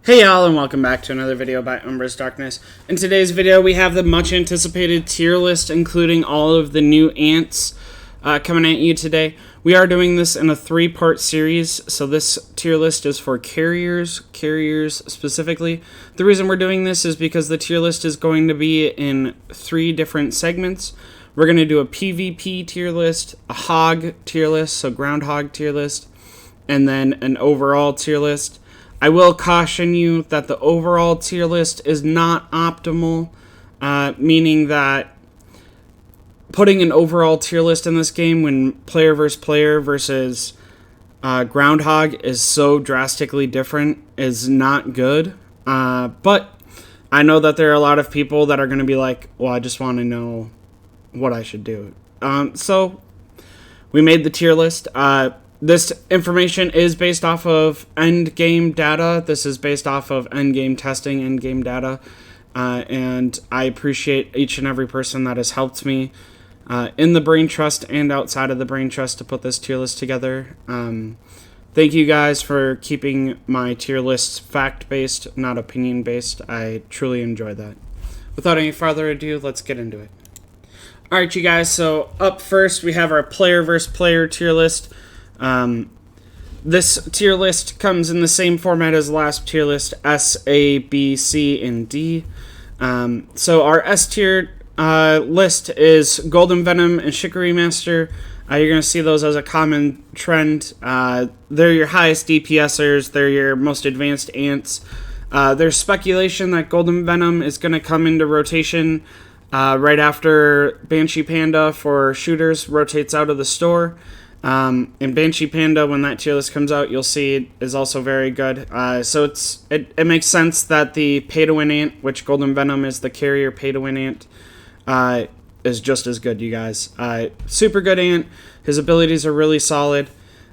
Hey y'all, and welcome back to another video by UmbrasDarkness. In today's video we have the much anticipated tier list, including all of the new ants coming at you today. We are doing this in a 3-part series, so this tier list is for carriers specifically. The reason we're doing this is because the tier list is going to be in 3 different segments. We're going to do a PvP tier list, a hog tier list, so Groundhog tier list, and then an overall tier list. I will caution you that the overall tier list is not optimal, meaning that putting an overall tier list in this game when player versus Groundhog is so drastically different is not good. But I know that there are a lot of people that are going to be like, well, I just want to know what I should do. So we made the tier list. This information is based off of endgame data. This is based off of endgame testing, endgame data. And I appreciate each and every person that has helped me in the Brain Trust and outside of the Brain Trust to put this tier list together. Thank you guys for keeping my tier lists fact-based, not opinion-based. I truly enjoy that. Without any further ado, let's get into it. Alright, you guys, so up first we have our player versus player tier list. This tier list comes in the same format as the last tier list, S, A, B, C, and D. So our S tier list is Golden Venom and Shickering Master. You're going to see those as a common trend. They're your highest DPSers. They're your most advanced ants. There's speculation that Golden Venom is going to come into rotation right after Banshee Panda for shooters rotates out of the store. And Banshee Panda, when that tier list comes out, you'll see it is also very good. So it makes sense that the pay-to-win ant, which Golden Venom is the carrier pay-to-win ant, is just as good, you guys. Super good ant. His abilities are really solid.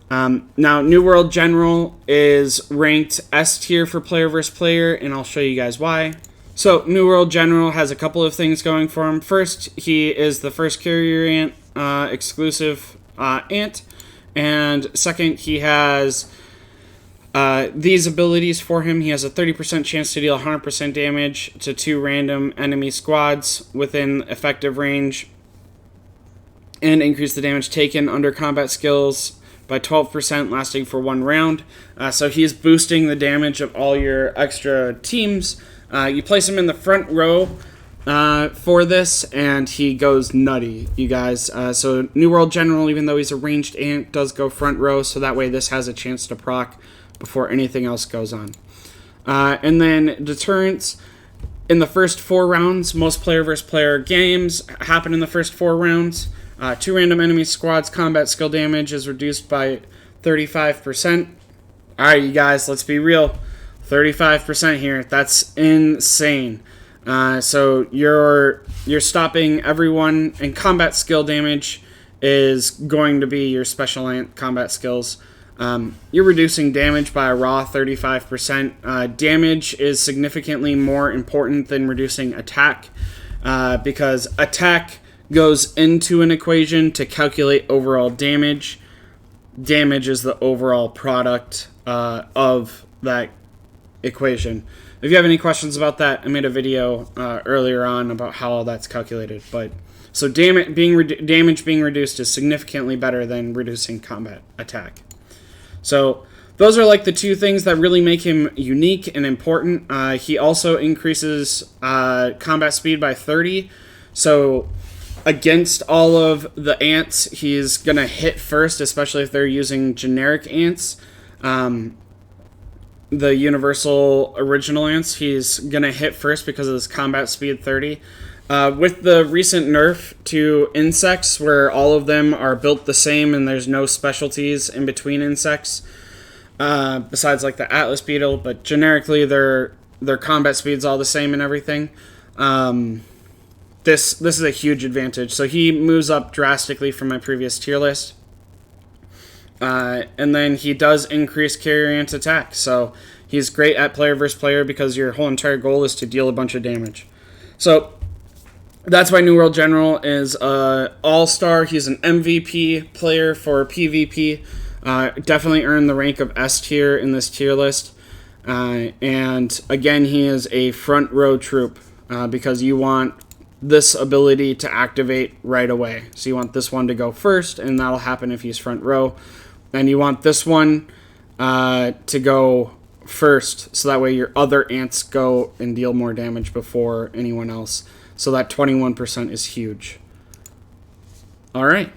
Now, New World General is ranked S tier for player versus player, and I'll show you guys why. So, New World General has a couple of things going for him. First, he is the first carrier ant exclusive ant, and second, he has these abilities for him. He has a 30% chance to deal 100% damage to 2 random enemy squads within effective range, and increase the damage taken under combat skills by 12%, lasting for 1 round. So he's boosting the damage of all your extra teams. You place him in the front row for this, and he goes nutty, you guys. So New World General, even though he's a ranged ant, does go front row, so that way this has a chance to proc before anything else goes on. And then deterrence. In the first 4 rounds, most player versus player games happen in the first 4 rounds. 2 random enemy squads combat skill damage is reduced by 35%. Alright, you guys, let's be real. 35% here. That's insane. So you're stopping everyone, and combat skill damage is going to be your special ant combat skills. You're reducing damage by a raw 35%. Damage is significantly more important than reducing attack, because attack goes into an equation to calculate overall damage. Damage is the overall product of that equation. If you have any questions about that, I made a video earlier on about how all that's calculated. But so damage being reduced is significantly better than reducing combat attack. So those are like the 2 things that really make him unique and important. He also increases combat speed by 30. So against all of the ants, he's gonna hit first, especially if they're using generic ants. The universal original ants, he's gonna hit first because of this combat speed 30. With the recent nerf to insects, where all of them are built the same and there's no specialties in between insects, besides like the Atlas beetle, but generically their combat speed's all the same and everything. This is a huge advantage. So he moves up drastically from my previous tier list. And then he does increase carrier ant attack. So he's great at player versus player because your whole entire goal is to deal a bunch of damage. So that's why New World General is all-star. He's an MVP player for PvP. Definitely earned the rank of S tier in this tier list. And again, he is a front row troop because you want this ability to activate right away. So you want this one to go first, and that'll happen if he's front row. And you want this one to go first, so that way your other ants go and deal more damage before anyone else. So that 21% is huge. Alright.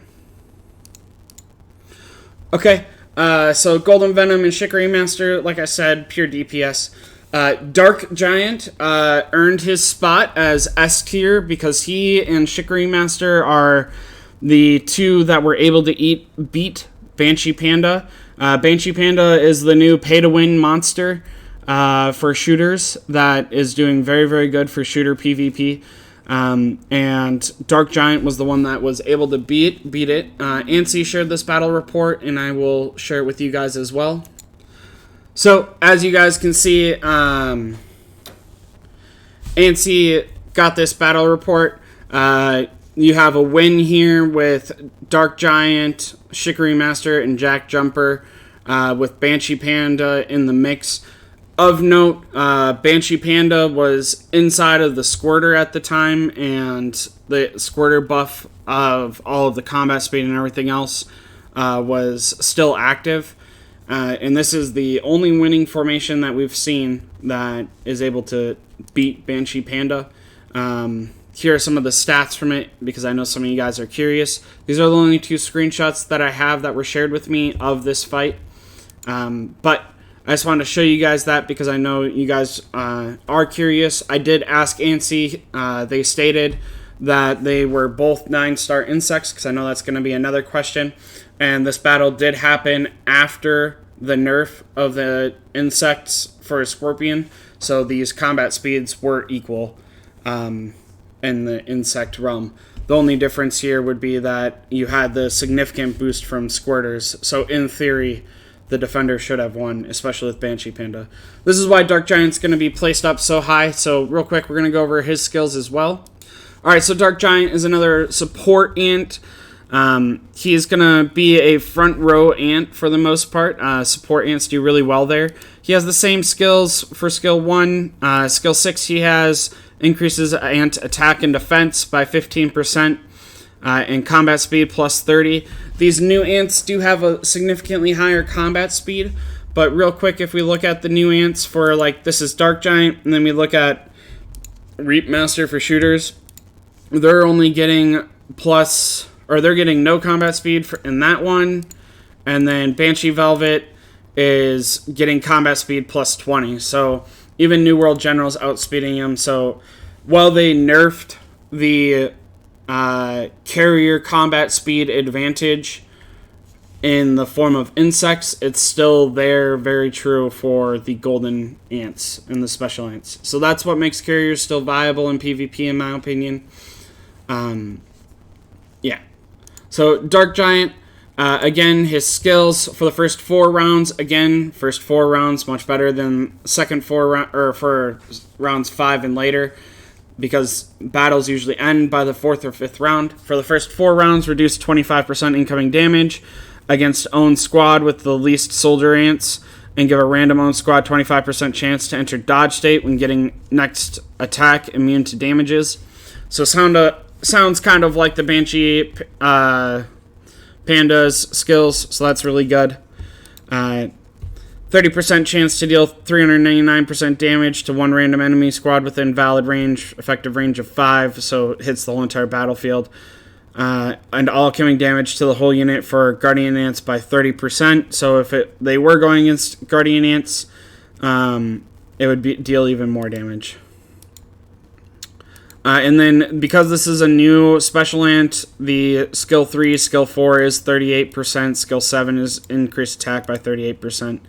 Okay, so Golden Venom and Shickering Master, like I said, pure DPS. Dark Giant earned his spot as S tier because he and Shickering Master are the two that were able to beat Banshee Panda. Banshee Panda is the new pay-to-win monster for shooters that is doing very, very good for shooter PvP. And Dark Giant was the one that was able to beat it. Ansi shared this battle report, and I will share it with you guys as well. So, as you guys can see, Ansi got this battle report. You have a win here with Dark Giant, Shickering Master, and Jack Jumper, with Banshee Panda in the mix. Of note, Banshee Panda was inside of the Squirter at the time, and the Squirter buff of all of the combat speed and everything else was still active. And this is the only winning formation that we've seen that is able to beat Banshee Panda. Here are some of the stats from it, because I know some of you guys are curious. These are the only two screenshots that I have that were shared with me of this fight. But I just wanted to show you guys that because I know you guys are curious. I did ask Ansi. They stated that they were both 9-star insects, because I know that's going to be another question. And this battle did happen after the nerf of the insects for a Scorpion. So these combat speeds were equal in the insect realm. The only difference here would be that you had the significant boost from Squirters. So in theory, the defender should have won, especially with Banshee Panda. This is why Dark Giant's going to be placed up so high. So real quick, we're going to go over his skills as well. Alright, so Dark Giant is another support ant. He's going to be a front row ant for the most part. Support ants do really well there. He has the same skills for skill 1. Skill 6 he has increases ant attack and defense by 15%. And combat speed plus 30. These new ants do have a significantly higher combat speed. But real quick, if we look at the new ants for, like, this is Dark Giant, and then we look at Reap Master for shooters, they're only getting they're getting no combat speed in that one. And then Banshee Velvet is getting combat speed plus 20. So even New World General's outspeeding him. So while they nerfed the carrier combat speed advantage in the form of insects, it's still there, very true for the golden ants and the special ants. So that's what makes carriers still viable in PvP, in my opinion. Yeah. So Dark Giant, again, his skills for the first 4 rounds, again, first 4 rounds much better than second 4 or for rounds 5 and later, because battles usually end by the 4th or 5th round. For the first 4 rounds, reduce 25% incoming damage against own squad with the least soldier ants, and give a random own squad 25% chance to enter dodge state when getting next attack immune to damages. So sounds kind of like the Banshee Panda's skills, so that's really good. 30% chance to deal 399% damage to one random enemy squad within valid range, effective range of 5, so it hits the whole entire battlefield. And all coming damage to the whole unit for Guardian Ants by 30%, so if they were going against Guardian Ants, it would deal even more damage. And then, because this is a new special ant, the skill 3, skill 4 is 38%, skill 7 is increased attack by 38%.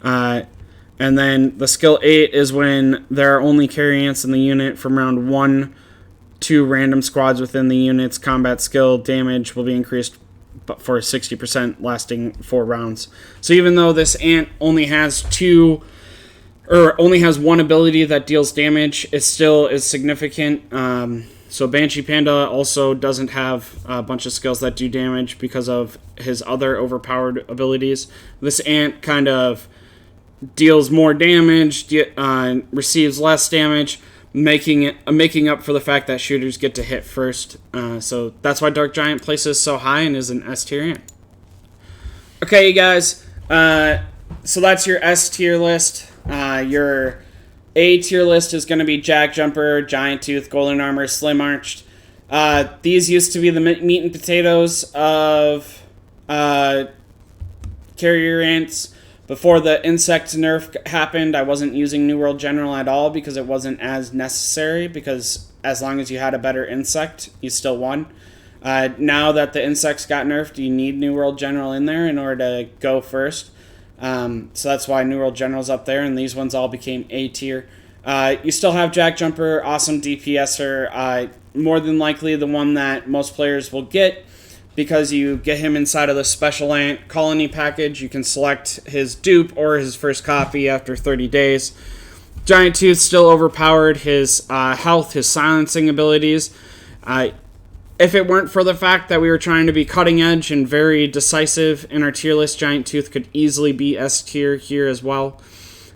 And then the skill 8 is when there are only carry ants in the unit from round 1 to random squads within the unit's combat skill damage will be increased for 60%, lasting 4 rounds. So even though this ant only has only has one ability that deals damage, it still is significant. So Banshee Panda also doesn't have a bunch of skills that do damage because of his other overpowered abilities. This ant kind of deals more damage, receives less damage, making up for the fact that shooters get to hit first. So that's why Dark Giant places so high and is an S tier ant. Okay, you guys. So that's your S tier list. Your A tier list is going to be Jack Jumper, Giant Tooth, Golden Armor, Slim Arched. These used to be the meat and potatoes of carrier ants. Before the insect nerf happened, I wasn't using New World General at all because it wasn't as necessary, because as long as you had a better insect, you still won. Now that the insects got nerfed, you need New World General in there in order to go first. So that's why New World General's up there, and these ones all became A tier. You still have Jack Jumper, awesome DPSer, more than likely the one that most players will get, because you get him inside of the Special Ant Colony package. You can select his dupe or his first copy after 30 days. Giant Tooth still overpowered. His health, his silencing abilities. If it weren't for the fact that we were trying to be cutting edge and very decisive in our tier list, Giant Tooth could easily be S tier here as well.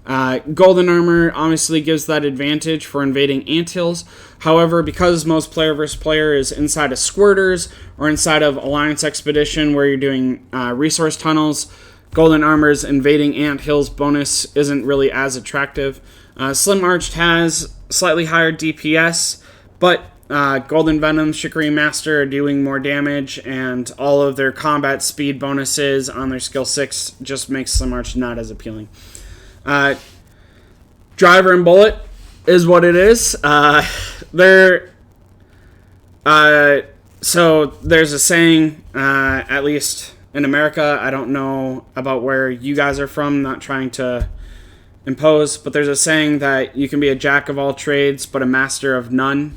Golden Armor obviously gives that advantage for invading anthills. However, because most player versus player is inside of squirters or inside of Alliance Expedition where you're doing resource tunnels, Golden Armor's invading anthills bonus isn't really as attractive. Slim Arched has slightly higher DPS, but Golden Venom, Shickering Master are doing more damage, and all of their combat speed bonuses on their skill 6 just makes Slim Arched not as appealing. Driver and Bullet is what it is. So there's a saying, at least in America, I don't know about where you guys are from, not trying to impose, but there's a saying that you can be a jack of all trades, but a master of none.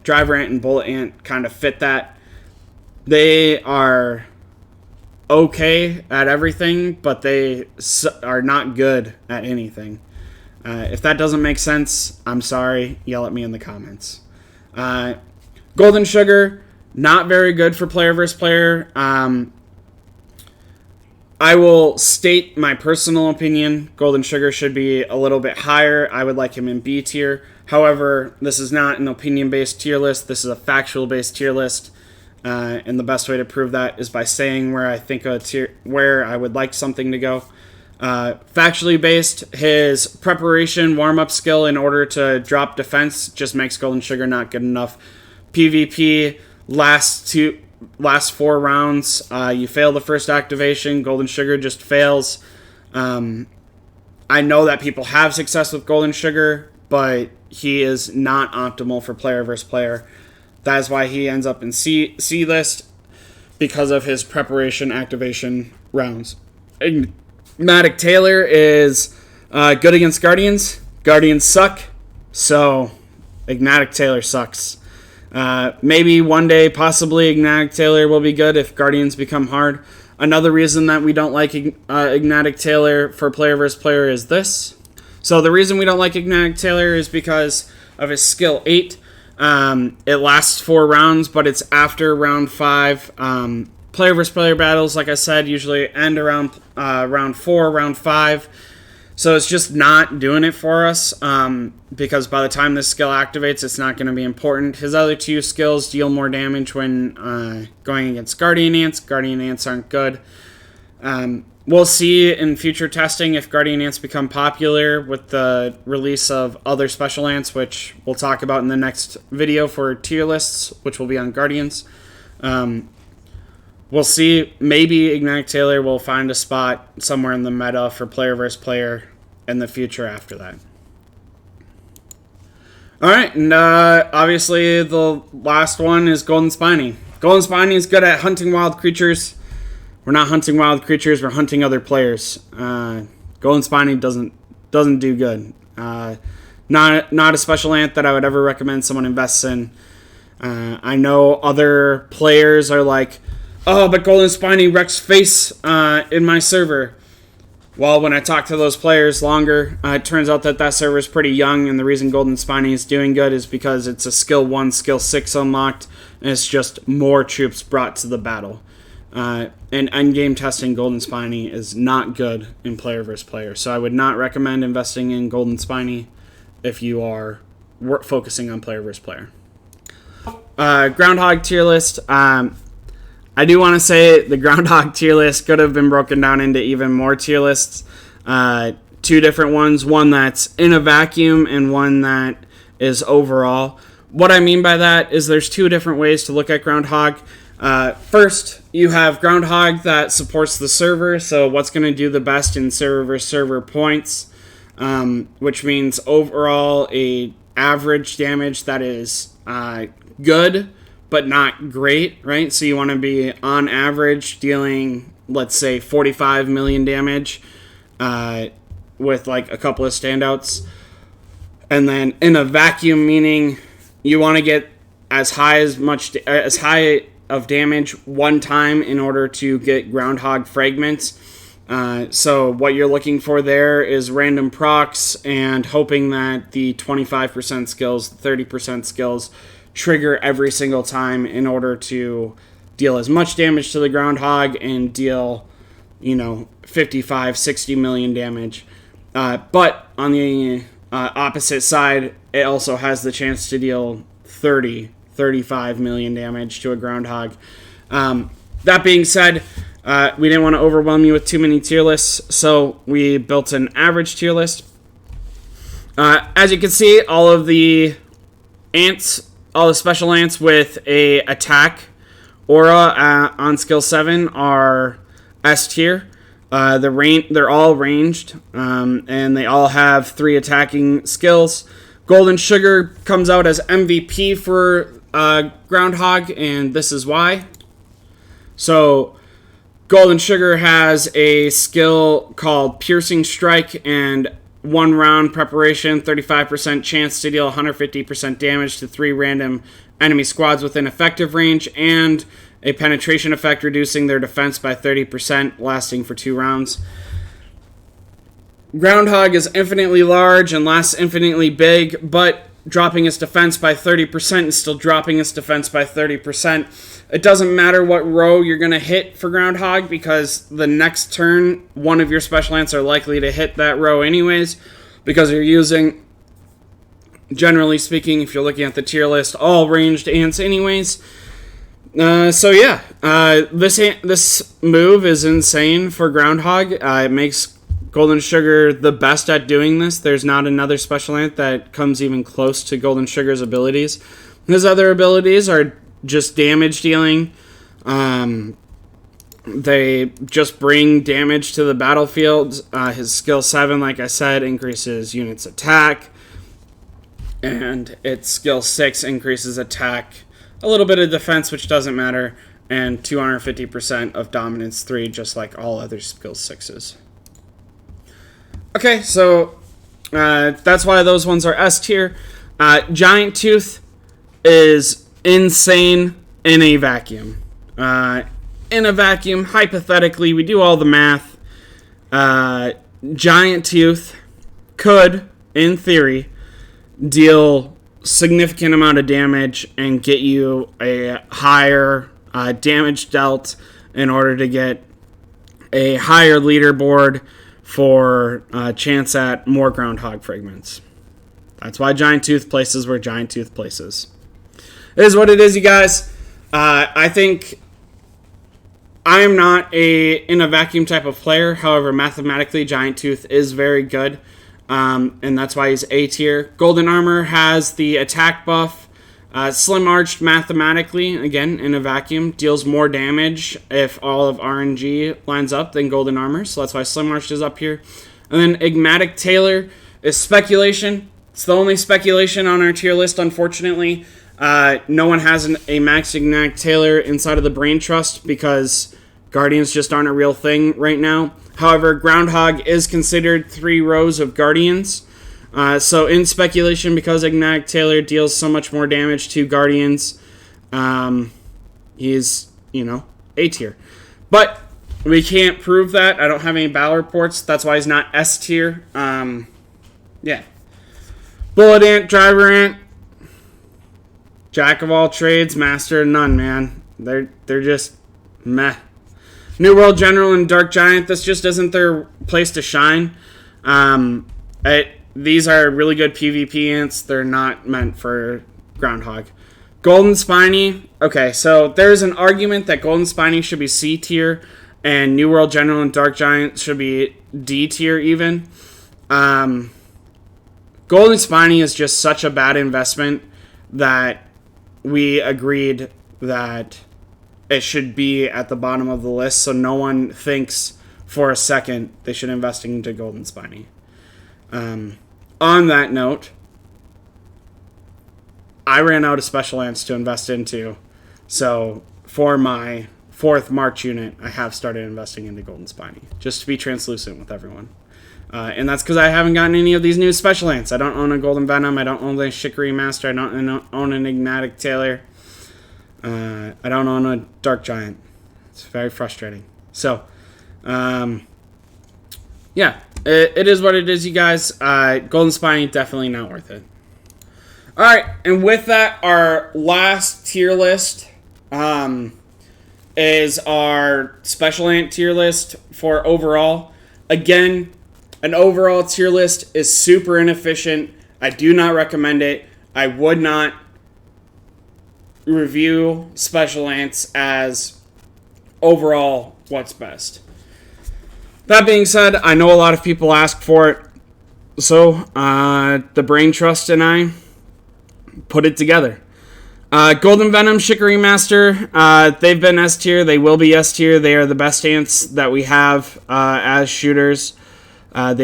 Driver Ant and Bullet Ant kind of fit that. They are okay at everything, but they are not good at anything. If that doesn't make sense, I'm sorry. Yell at me in the comments. Golden Sugar, not very good for player versus player. I will state my personal opinion. Golden Sugar should be a little bit higher. I would like him in B tier. However, this is not an opinion-based tier list. This is a factual-based tier list. And the best way to prove that is by saying where I think where I would like something to go. Factually based, his preparation warm-up skill in order to drop defense just makes Golden Sugar not good enough. PvP, last 4 rounds, you fail the first activation, Golden Sugar just fails. I know that people have success with Golden Sugar, but he is not optimal for player versus player. That is why he ends up in C list, because of his preparation activation rounds. Enigmatic Tailor is good against Guardians. Guardians suck, so Enigmatic Tailor sucks. Maybe one day, possibly, Enigmatic Tailor will be good if Guardians become hard. Another reason that we don't like Enigmatic Tailor for player versus player is this. So the reason we don't like Enigmatic Tailor is because of his skill 8. It lasts 4 rounds, but it's after round 5. Player versus player battles, like I said, usually end around round 4, round 5. So it's just not doing it for us, because by the time this skill activates, it's not going to be important. His other 2 skills deal more damage when going against Guardian Ants. Guardian Ants aren't good. We'll see in future testing if Guardian Ants become popular with the release of other special ants, which we'll talk about in the next video for tier lists, which will be on Guardians. We'll see. Maybe Enigmatic Tailor will find a spot somewhere in the meta for player versus player in the future after that. Alright, and obviously the last one is Golden Spiny. Golden Spiny is good at hunting wild creatures. We're not hunting wild creatures, we're hunting other players. Golden Spiny doesn't do good. Not a special ant that I would ever recommend someone invests in. I know other players are like, oh, but Golden Spiny wrecks face in my server. Well, when I talk to those players longer, it turns out that server is pretty young, and the reason Golden Spiny is doing good is because it's a skill 1, skill 6 unlocked, and it's just more troops brought to the battle. and endgame testing Golden Spiny is not good in player versus player. So I would not recommend investing in Golden Spiny if you are focusing on player versus player. Groundhog tier list. I do want to say the Groundhog tier list could have been broken down into even more tier lists. Two different ones, one that's in a vacuum and one that is overall. What I mean by that is there's two different ways to look at Groundhog. First, you have Groundhog that supports the server, so what's going to do the best in server versus server points, which means overall a average damage that is good, but not great, right? So you want to be on average dealing, let's say, 45 million damage with like a couple of standouts. And then in a vacuum, meaning you want to get as high of damage one time in order to get Groundhog fragments. So what you're looking for there is random procs and hoping that the 25% skills, 30% skills trigger every single time in order to deal as much damage to the Groundhog and deal, 55, 60 million damage. But on the opposite side, it also has the chance to deal 30, 35 million damage to a Groundhog. That being said, we didn't want to overwhelm you with too many tier lists, so we built an average tier list. As you can see, all of the special ants with a attack aura on skill 7 are S tier. They're all ranged, and they all have 3 attacking skills. Golden Sugar comes out as MVP for Groundhog, and this is why. So Golden Sugar has a skill called Piercing Strike and 1 round preparation, 35% chance to deal 150% damage to 3 random enemy squads within effective range, and a penetration effect reducing their defense by 30%, lasting for 2 rounds. Groundhog is infinitely large and lasts infinitely big, but dropping its defense by 30% is still dropping its defense by 30%. It doesn't matter what row you're going to hit for Groundhog, because the next turn, one of your special ants are likely to hit that row anyways, because you're using, generally speaking, if you're looking at the tier list, all ranged ants anyways. This move is insane for Groundhog. It makes Golden Sugar the best at doing this. There's not another special ant that comes even close to Golden Sugar's abilities. His other abilities are just damage dealing. They just bring damage to the battlefield. His skill 7, like I said, increases units' attack. And its skill 6 increases attack, a little bit of defense, which doesn't matter, and 250% of dominance 3, just like all other skill 6s. Okay, so that's why those ones are S tier. Giant Tooth is insane in a vacuum. In a vacuum, hypothetically, we do all the math. Giant Tooth could, in theory, deal significant amount of damage and get you a higher damage dealt in order to get a higher leaderboard for chance at more Groundhog fragments. That's why Giant Tooth places where Giant Tooth places. It is what it is, you guys. I think I am not in a vacuum type of player. However, mathematically, Giant Tooth is very good. And that's why he's A tier. Golden Armor has the attack buff. Slim Arched mathematically, again, in a vacuum, deals more damage if all of RNG lines up than Golden Armor. So that's why Slim Arched is up here. And then Enigmatic Tailor is speculation. It's the only speculation on our tier list, unfortunately. No one has a max Enigmatic Tailor inside of the Brain Trust because Guardians just aren't a real thing right now. However, Groundhog is considered 3 rows of Guardians. So in speculation, because Enigmatic Tailor deals so much more damage to Guardians, he's, A tier. But we can't prove that. I don't have any battle reports. That's why he's not S tier. Yeah. Bullet Ant, Driver Ant, Jack of all trades, master of none, man. They're just meh. New World General and Dark Giant, this just isn't their place to shine. These are really good PvP ants. They're not meant for Groundhog. Golden Spiny. Okay, so there's an argument that Golden Spiny should be C tier and New World General and Dark Giant should be D tier even. Golden Spiny is just such a bad investment that we agreed that it should be at the bottom of the list, so no one thinks for a second they should invest into Golden Spiny. On that note, I ran out of special ants to invest into, so for my 4th March unit, I have started investing into Golden Spiny, just to be translucent with everyone. And that's because I haven't gotten any of these new special ants. I don't own a Golden Venom, I don't own the Shickering Master, I don't own an Enigmatic Tailor, I don't own a Dark Giant. It's very frustrating. So, yeah, it is what it is, you guys. Golden Spiny, definitely not worth it. Alright, and with that, our last tier list is our special ant tier list for overall. Again, an overall tier list is super inefficient. I do not recommend it. I would not review special ants as overall what's best. That being said, I know a lot of people ask for it, so the Brain Trust and I put it together. Golden Venom, Shickering Master, they've been S tier, they will be S tier, they are the best ants that we have as shooters, as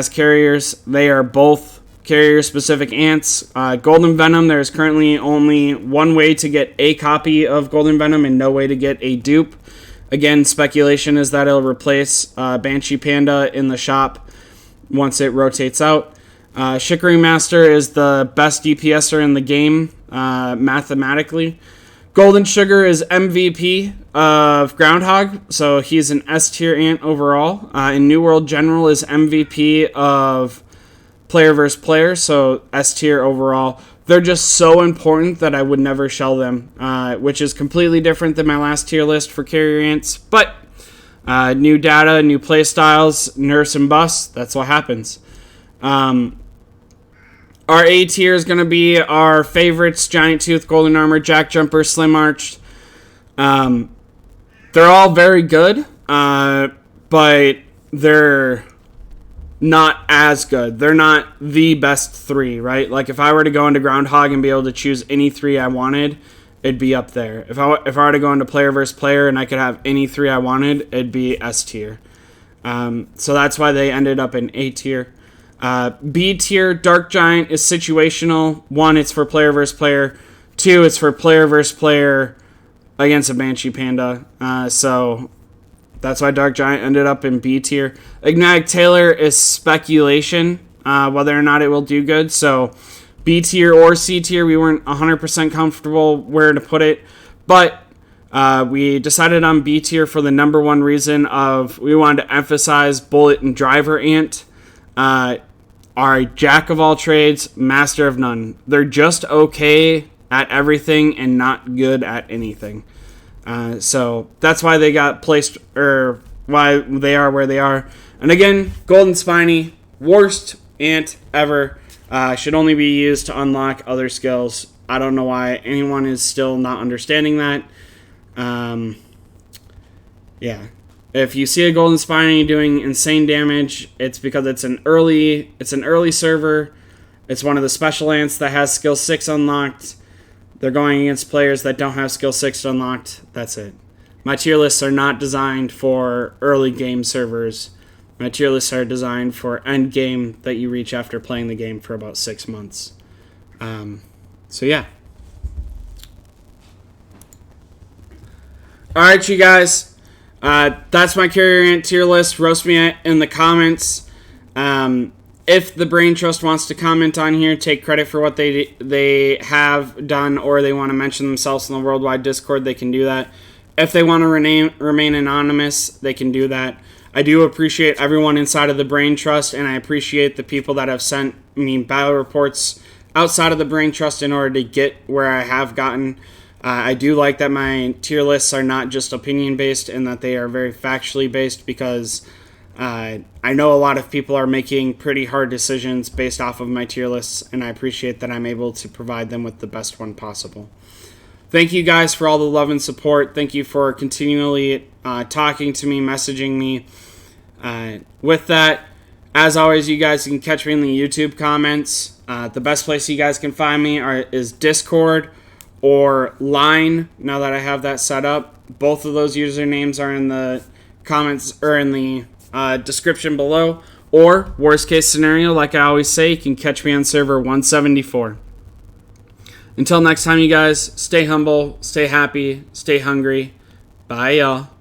carriers. They are both carrier-specific ants. Golden Venom, there's currently only one way to get a copy of Golden Venom and no way to get a dupe. Again, speculation is that it'll replace Banshee Panda in the shop once it rotates out. Shickering Master is the best DPSer in the game, mathematically. Golden Sugar is MVP of Groundhog, so he's an S tier ant overall. And New World General is MVP of player versus player, so S tier overall. They're just so important that I would never shell them, which is completely different than my last tier list for carrier ants. But new data, new play styles, nurse and bust, that's what happens. Our A tier is going to be our favorites: Giant Tooth, Golden Armor, Jack Jumper, Slim Arch. They're all very good, but they're not as good. They're not the best 3, right? Like, if I were to go into Groundhog and be able to choose any 3 I wanted, it'd be up there. If I were to go into player versus player and I could have any 3 I wanted, it'd be S tier. So that's why they ended up in A tier. B tier, Dark Giant is situational. 1, it's for player versus player. 2, it's for player versus player against a Banshee Panda. So that's why Dark Giant ended up in B tier. Enigmatic Tailor is speculation, whether or not it will do good. So B tier or C tier, we weren't 100% comfortable where to put it. But we decided on B tier for the number one reason of we wanted to emphasize Bullet and Driver Ant. Are jack of all trades, master of none. They're just okay at everything and not good at anything. So that's why they got placed, or why they are where they are. And again, Golden Spiny, worst ant ever. Should only be used to unlock other skills. I don't know why anyone is still not understanding that. Yeah. If you see a Golden Spiny doing insane damage, it's because it's an early server. It's one of the special ants that has skill 6 unlocked. They're going against players that don't have skill 6 unlocked. That's it. My tier lists are not designed for early game servers. My tier lists are designed for end game that you reach after playing the game for about 6 months. So yeah. Alright, you guys. That's my carrier ant tier list. Roast me in the comments. If the Brain Trust wants to comment on here, take credit for what they have done, or they want to mention themselves in the worldwide Discord, they can do that. If they want to remain anonymous, they can do that. I do appreciate everyone inside of the Brain Trust, and I appreciate the people that have sent me battle reports outside of the Brain Trust in order to get where I have gotten. I do like that my tier lists are not just opinion based and that they are very factually based, because I know a lot of people are making pretty hard decisions based off of my tier lists, and I appreciate that I'm able to provide them with the best one possible. Thank you guys for all the love and support. Thank you for continually talking to me, messaging me. With that, as always, you guys can catch me in the YouTube comments. The best place you guys can find me is Discord or Line, now that I have that set up. Both of those usernames are in the comments or in the description below. Or, worst case scenario, like I always say, you can catch me on server 174. Until next time, you guys, stay humble, stay happy, stay hungry. Bye, y'all.